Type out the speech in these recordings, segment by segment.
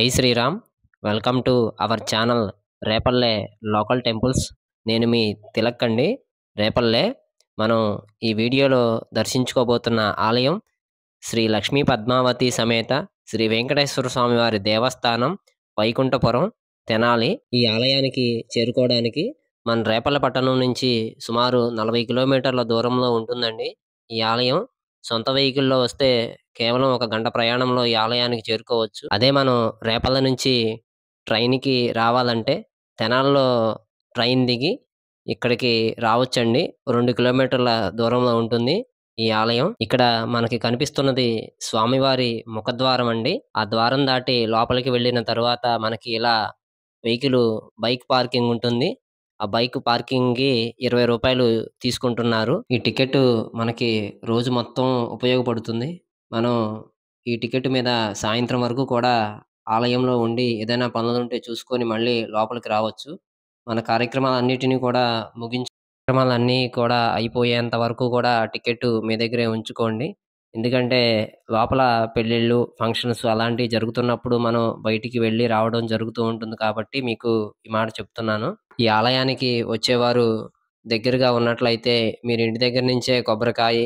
జై Shriram. Welcome to our channel Repalle local temples. నేను మీ తిలక్ అండి. రేపల్లె మనం ఈ వీడియోలో దర్శించుకోబోతున్న ఆలయం శ్రీ లక్ష్మీ పద్మావతి సమేత శ్రీ వెంకటేశ్వర స్వామి వారి దేవస్థానం, వైకుంఠపురం, తెనాలి. ఈ ఆలయానికి చేరుకోవడానికి మన రేపల్లె పట్టణం నుంచి సుమారు 40 కిలోమీటర్ల దూరంలో ఉంటుందండి ఈ ఆలయం. సొంత వెహికల్లో వస్తే కేవలం 1 గంట ప్రయాణంలో ఈ ఆలయానికి చేరుకోవచ్చు. అదే మనం రేపల్లె నుంచి ట్రైన్కి రావాలంటే తెనాల్లో ట్రైన్ దిగి ఇక్కడికి రావచ్చండి. 2 కిలోమీటర్ల దూరంలో ఉంటుంది ఈ ఆలయం. ఇక్కడ మనకి కనిపిస్తున్నది స్వామివారి ముఖద్వారం అండి. ఆ ద్వారం దాటి లోపలికి వెళ్ళిన తర్వాత మనకి ఇలా బైక్ పార్కింగ్ ఉంటుంది. ఆ బైక్ పార్కింగ్ కి 20 రూపాయలు తీసుకుంటున్నారు. ఈ టికెట్ మనకి రోజు మొత్తం ఉపయోగపడుతుంది. మనం ఈ టికెట్ మీద సాయంత్రం వరకు కూడా ఆలయంలో ఉండి ఏదైనా పనులుంటే చూసుకొని మళ్ళీ లోపలికి రావచ్చు. మన కార్యక్రమాలన్నిటినీ కూడా కార్యక్రమాలన్నీ కూడా అయిపోయేంత వరకు కూడా టికెట్ మీ దగ్గరే ఉంచుకోండి. ఎందుకంటే లోపల పెళ్ళిళ్ళు, ఫంక్షన్స్ అలాంటివి జరుగుతున్నప్పుడు మనం బయటికి వెళ్ళి రావడం జరుగుతూ ఉంటుంది కాబట్టి మీకు ఈ మాట చెప్తున్నాను. ఈ ఆలయానికి వచ్చేవారు దగ్గరగా ఉన్నట్లయితే మీరు ఇంటి దగ్గర నుంచే కొబ్బరికాయ,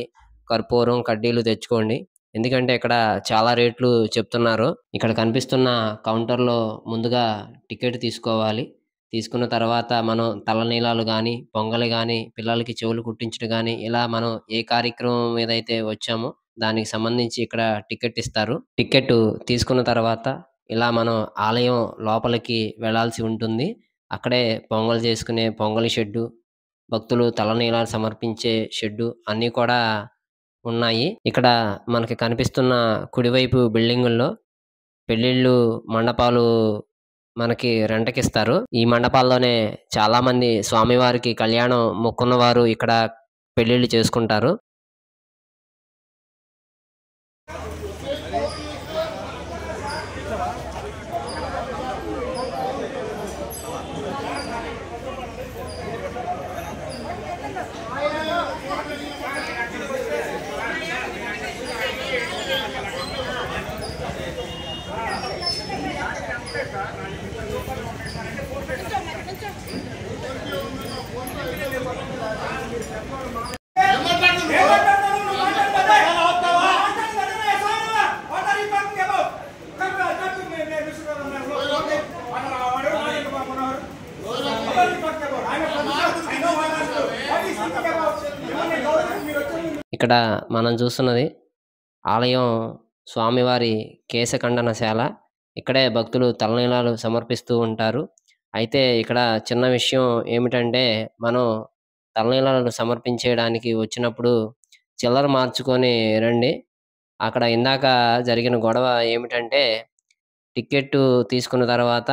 కర్పూరం, కడ్డీలు తెచ్చుకోండి. ఎందుకంటే ఇక్కడ చాలా రేట్లు చెప్తున్నారు. ఇక్కడ కనిపిస్తున్న కౌంటర్లో ముందుగా టికెట్ తీసుకోవాలి. తీసుకున్న తర్వాత మనం తలనీలాలు కానీ, పొంగలి కానీ, పిల్లలకి చెవులు కుట్టించడం కానీ, ఇలా మనం ఏ కార్యక్రమం మీద అయితే వచ్చామో దానికి సంబంధించి ఇక్కడ టికెట్ ఇస్తారు. టికెట్ తీసుకున్న తర్వాత ఇలా మనం ఆలయం లోపలికి వెళ్లాల్సి ఉంటుంది. అక్కడే పొంగల్ చేసుకునే పొంగలి షెడ్డు, భక్తులు తలనీలాలు సమర్పించే షెడ్డు అన్నీ కూడా ఉన్నాయి. ఇక్కడ మనకి కనిపిస్తున్న కుడివైపు బిల్డింగుల్లో పెళ్ళిళ్ళు, మండపాలు మనకి రెంట్కిస్తారు. ఈ మండపాల్లోనే చాలా మంది స్వామివారికి కళ్యాణం మొక్కున్న వారు ఇక్కడ పెళ్ళిళ్ళు చేసుకుంటారు. ఇక్కడ మనం చూస్తున్నది ఆలయం స్వామివారి కేశఖండనశాల. ఇక్కడే భక్తులు తలనీలాలు సమర్పిస్తూ ఉంటారు. అయితే ఇక్కడ చిన్న విషయం ఏమిటంటే మనం తలనీలాలు సమర్పించేయడానికి వచ్చినప్పుడు చిల్లర మార్చుకొని రండి. అక్కడ ఇందాక జరిగిన గొడవ ఏమిటంటే టికెట్ తీసుకున్న తర్వాత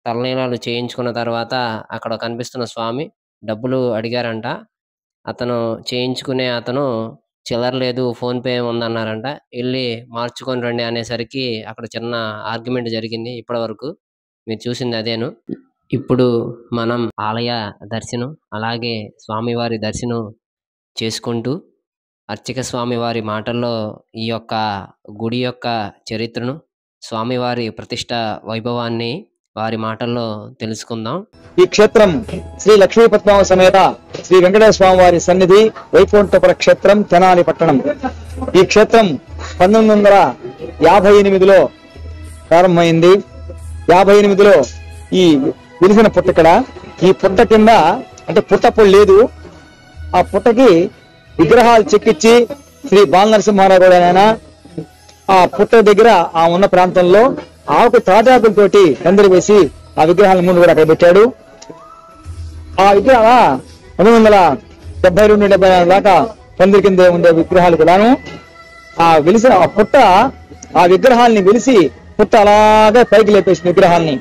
తలనీలాలు చేయించుకున్న తర్వాత అక్కడ కనిపిస్తున్న స్వామి డబ్బులు అడిగారంట. అతను చేయించుకునే అతను చిల్లర లేదు, ఫోన్పే ఉందన్నారంట. వెళ్ళి మార్చుకొని రండి అనేసరికి అక్కడ చిన్న ఆర్గ్యుమెంట్ జరిగింది. ఇప్పటి వరకు మీరు చూసింది అదేను. ఇప్పుడు మనం ఆలయ దర్శనం అలాగే స్వామివారి దర్శనం చేసుకుంటూ అర్చక స్వామివారి మాటల్లో ఈ యొక్క గుడి యొక్క చరిత్రను, స్వామివారి ప్రతిష్ట వైభవాన్ని వారి మాటల్లో తెలుసుకుందాం. ఈ క్షేత్రం శ్రీ లక్ష్మీ పద్మావతి సమేత శ్రీ వెంకటేశ్వర స్వామి వారి సన్నిధి, వైకుంఠపుర క్షేత్రం, తెనాలి పట్టణం. ఈ క్షేత్రం 1958లో ప్రారంభమైంది. 58లో ఈ వెలిసిన పుట్ట ఇక్కడ. ఈ పుట్ట కింద అంటే పుట్టప్పుడు లేదు, ఆ పుట్టకి విగ్రహాలు చెక్కిచ్చి శ్రీ బాలనరసింహారావు కూడా ఆ పుట్ట దగ్గర ఆ ఉన్న ప్రాంతంలో తాటాకులతోటి పందిరి వేసి ఆ విగ్రహాల ముందు కూడా అక్కడ పెట్టాడు. ఆ విగ్రహ 1972-74 దాకా పందిరి కింద ఉండే విగ్రహాలు కూడాను ఆ వెలిసిన ఆ పుట్ట ఆ విగ్రహాలని వెలిసి పుట్ట అలాగే పైకి లేపేసిన విగ్రహాలని.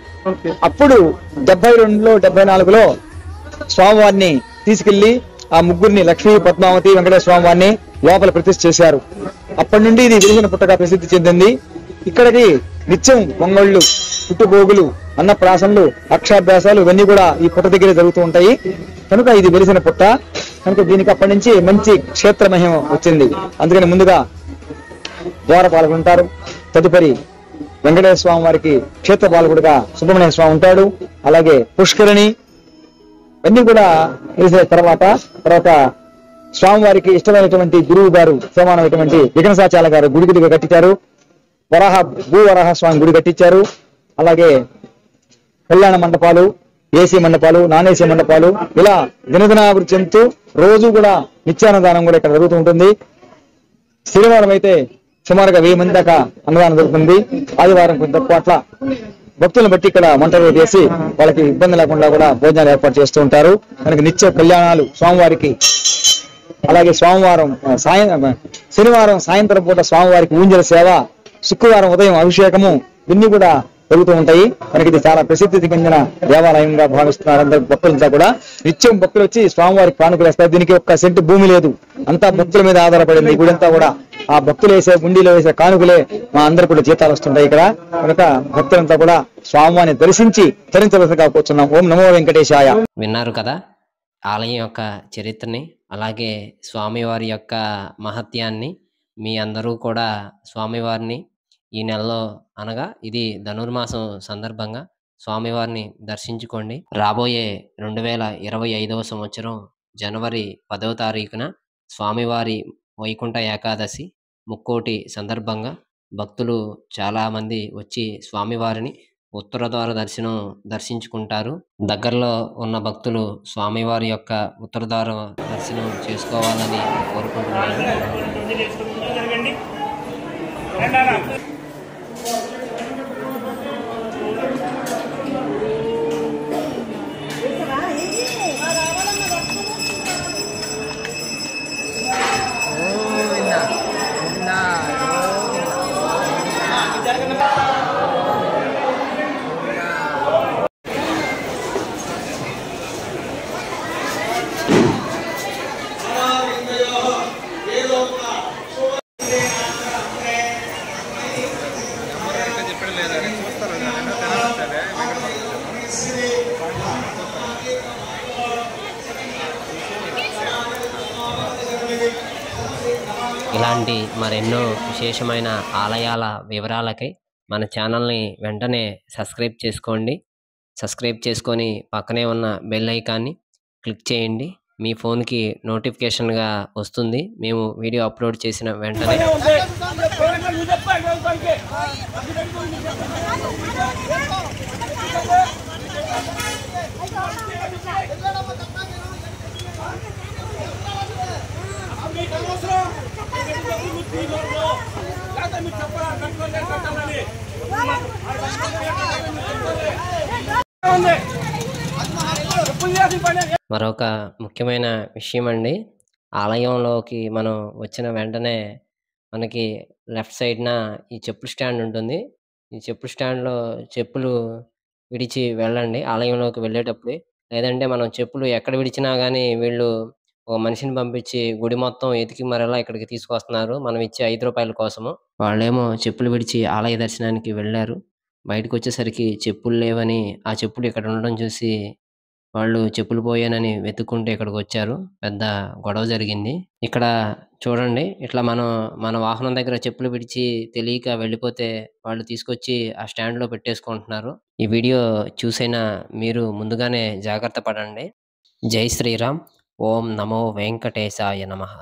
అప్పుడు 72లో 74లో స్వామివారిని తీసుకెళ్లి ఆ ముగ్గురిని లక్ష్మీ పద్మావతి వెంకటేశ్వర స్వామి వారిని లోపల ప్రతిష్ఠ చేశారు. అప్పటి నుండి ఇది వెలిసిన పుట్టగా ప్రసిద్ధి చెందింది. ఇక్కడికి నిత్యం పొంగళ్ళు, పుట్టుబోగులు, అన్నప్రాసనలు, అక్షాభ్యాసాలు ఇవన్నీ కూడా ఈ పుట్ట దగ్గరే జరుగుతూ ఉంటాయి. కనుక ఇది వెలిసిన పుట్ట కనుక దీనికి అప్పటి నుంచి మంచి క్షేత్ర మహిమ వచ్చింది. అందుకని ముందుగా ద్వారపాలకులు ఉంటారు, తదుపరి వెంకటేశ్వర స్వామి వారికి క్షేత్రపాలకుడుగా సుబ్రహ్మణ్య స్వామి ఉంటాడు. అలాగే పుష్కరిణి ఇవన్నీ కూడా వేసిన తర్వాత స్వామివారికి ఇష్టమైనటువంటి గురువు గారు సమానమైనటువంటి విఘ్నసాచాల గారు గుడికి కట్టించారు. భూవరాహ స్వామి గుడి కట్టించారు. అలాగే కళ్యాణ మండపాలు, ఏసీ మండపాలు, నాన్ ఏసీ మండపాలు ఇలా దినదినాభివృద్ధి చెందుతూ రోజు కూడా నిత్యాన్నదానం కూడా ఇక్కడ జరుగుతూ ఉంటుంది. శనివారం అయితే సుమారుగా 1000 మంది దాకా అన్నదానం జరుగుతుంది. ఆదివారం కొంచెం తక్కువ. అట్లా భక్తులను బట్టి ఇక్కడ వంటలు చేసి వాళ్ళకి ఇబ్బంది లేకుండా కూడా భోజనాలు ఏర్పాటు చేస్తూ ఉంటారు. మనకి నిత్య కళ్యాణాలు స్వామివారికి. అలాగే శనివారం సాయంత్రం పూట స్వామివారికి ఊంజల సేవ, శుక్రవారం ఉదయం అభిషేకము ఇన్ని కూడా జరుగుతూ ఉంటాయి. మనకి ఇది చాలా ప్రసిద్ధి చెందిన దేవాలయంగా భావిస్తున్నారు అందరు భక్తులంతా కూడా. నిత్యం భక్తులు వచ్చి స్వామివారికి కానుకలు వేస్తారు. దీనికి ఒక్క సెంటు భూమి లేదు, అంతా భక్తుల మీద ఆధారపడింది. ఈ గుడంతా కూడా ఆ భక్తులు వేసే గుండీలో వేసే కానుకలే మా అందరు కూడా జీతాలు వస్తుంటాయి ఇక్కడ. కనుక భక్తులంతా కూడా స్వామివారిని దర్శించి తరించవలసిగా కూర్చున్నాం. ఓం నమో వెంకటేశాయ. విన్నారు కదా ఆలయం యొక్క చరిత్రని, అలాగే స్వామివారి యొక్క మహత్యాన్ని. మీ అందరూ కూడా స్వామివారిని ఈ నెలలో అనగా ఇది ధనుర్మాసం సందర్భంగా స్వామివారిని దర్శించుకోండి. రాబోయే 2025వ సంవత్సరం జనవరి 10వ తారీఖున స్వామివారి వైకుంఠ ఏకాదశి ముక్కోటి సందర్భంగా భక్తులు చాలామంది వచ్చి స్వామివారిని ఉత్తర ద్వార దర్శించుకుంటారు. దగ్గరలో ఉన్న భక్తులు స్వామివారి యొక్క ఉత్తర ద్వార దర్శనం చేసుకోవాలని కోరుకుంటున్నాను. ఇలాంటి మరెన్నో విశేషమైన ఆలయాల వివరాలకై మన ఛానల్ని వెంటనే సబ్స్క్రైబ్ చేసుకోండి. సబ్స్క్రైబ్ చేసుకొని పక్కనే ఉన్న బెల్ ఐకాన్ని క్లిక్ చేయండి. మీ ఫోన్కి నోటిఫికేషన్గా వస్తుంది మేము వీడియో అప్లోడ్ చేసిన వెంటనే. మరొక ముఖ్యమైన విషయం అండి, ఆలయంలోకి మనం వచ్చిన వెంటనే మనకి లెఫ్ట్ సైడ్న ఈ చెప్పుల స్టాండ్ ఉంటుంది. ఈ చెప్పుల స్టాండ్లో చెప్పులు విడిచి వెళ్ళండి ఆలయంలోకి వెళ్ళేటప్పుడు. లేదంటే మనం చెప్పులు ఎక్కడ విడిచినా కానీ వీళ్ళు ఒక మనిషిని పంపించి గుడి మొత్తం ఎతికి మరలా ఇక్కడికి తీసుకొస్తున్నారు మనం ఇచ్చే 5 రూపాయల కోసము. వాళ్ళేమో చెప్పులు విడిచి ఆలయ దర్శనానికి వెళ్ళారు. బయటకు వచ్చేసరికి చెప్పులు లేవని, ఆ చెప్పులు ఇక్కడ ఉండడం చూసి వాళ్ళు చెప్పులు పోయానని వెతుక్కుంటూ ఇక్కడికి వచ్చారు. పెద్ద గొడవ జరిగింది. ఇక్కడ చూడండి, ఇట్లా మన వాహనం దగ్గర చెప్పులు విడిచి తెలియక వెళ్ళిపోతే వాళ్ళు తీసుకొచ్చి ఆ స్టాండ్లో పెట్టేసుకుంటున్నారు. ఈ వీడియో చూసైనా మీరు ముందుగానే జాగ్రత్త పడండి. జై శ్రీరామ్. ఓం నమో వెంకటేశాయ నమః.